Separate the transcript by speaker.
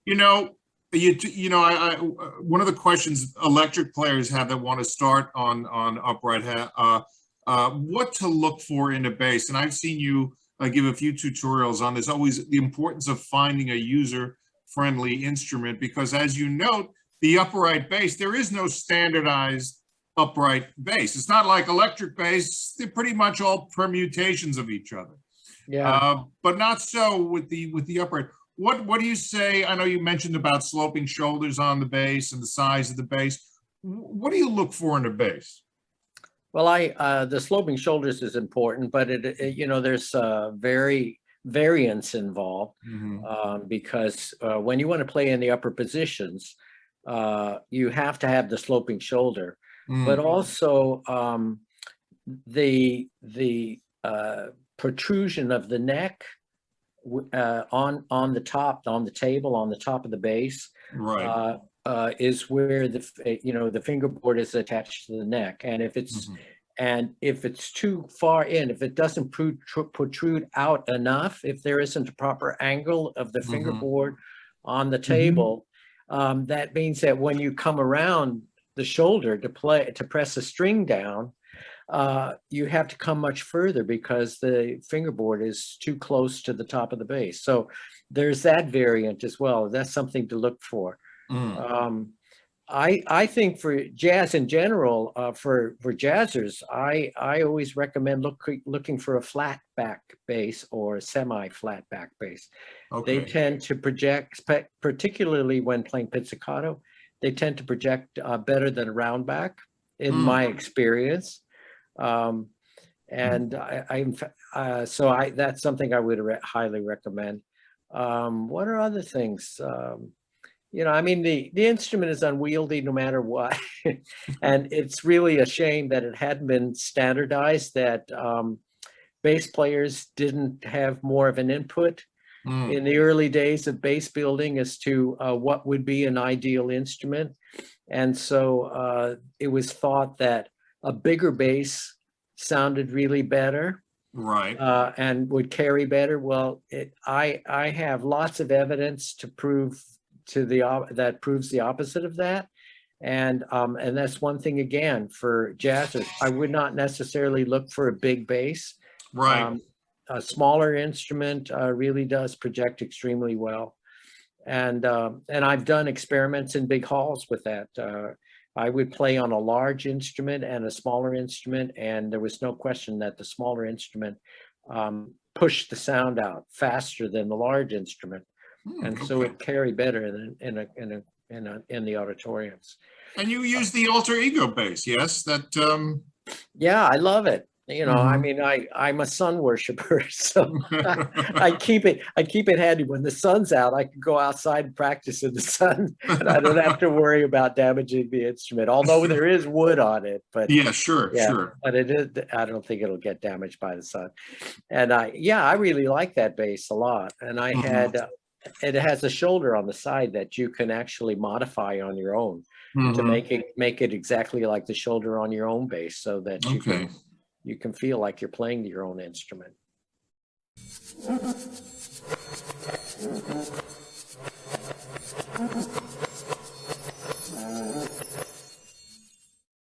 Speaker 1: You know, one of the questions electric players have that want to start on upright, what to look for in a bass. And I've seen you give a few tutorials on this. Always the importance of finding a user-friendly instrument, because as you note, the upright bass, there is no standardized upright bass. It's not like electric bass; they're pretty much all permutations of each other.
Speaker 2: Yeah.
Speaker 1: But not so with the upright. What do you say? I know you mentioned about sloping shoulders on the bass and the size of the bass. What do you look for in a bass?
Speaker 2: Well, the sloping shoulders is important, but there's variance involved, because when you want to play in the upper positions, you have to have the sloping shoulder, but also the protrusion of the neck on the top, on the table, on the top of the bass,
Speaker 1: Right.
Speaker 2: is where the fingerboard is attached to the neck, and if it's too far in, if it doesn't protrude out enough, if there isn't a proper angle of the fingerboard on the table, that means that when you come around the shoulder to press a string down, you have to come much further because the fingerboard is too close to the top of the bass. So there's that variant as well. That's something to look for. I think for jazz in general, for jazzers, I always recommend looking for a flat back bass or semi-flat back bass.
Speaker 1: Okay.
Speaker 2: They tend to project, particularly when playing pizzicato, they tend to project better than a round back, in my experience. And that's something I would highly recommend. What are other things? I mean, the instrument is unwieldy no matter what. And it's really a shame that it hadn't been standardized, that bass players didn't have more of an input in the early days of bass building as to what would be an ideal instrument. And so it was thought that a bigger bass sounded really better,
Speaker 1: right,
Speaker 2: and would carry better. Well, I have lots of evidence to prove that proves the opposite of that, and that's one thing again for jazzers. I would not necessarily look for a big bass.
Speaker 1: right.
Speaker 2: A smaller instrument really does project extremely well, and I've done experiments in big halls with that. I would play on a large instrument and a smaller instrument, and there was no question that the smaller instrument pushed the sound out faster than the large instrument, and so it carried better in the auditoriums.
Speaker 1: And you use the alter ego bass, yes? That
Speaker 2: Yeah, I love it. I mean, I'm a sun worshiper, so I keep it handy. When the sun's out, I can go outside and practice in the sun, and I don't have to worry about damaging the instrument. Although there is wood on it, but
Speaker 1: yeah, sure.
Speaker 2: But it is. I don't think it'll get damaged by the sun. And I really like that bass a lot. And I had it has a shoulder on the side that you can actually modify on your own to make it exactly like the shoulder on your own bass, so that you can feel like you're playing your own instrument.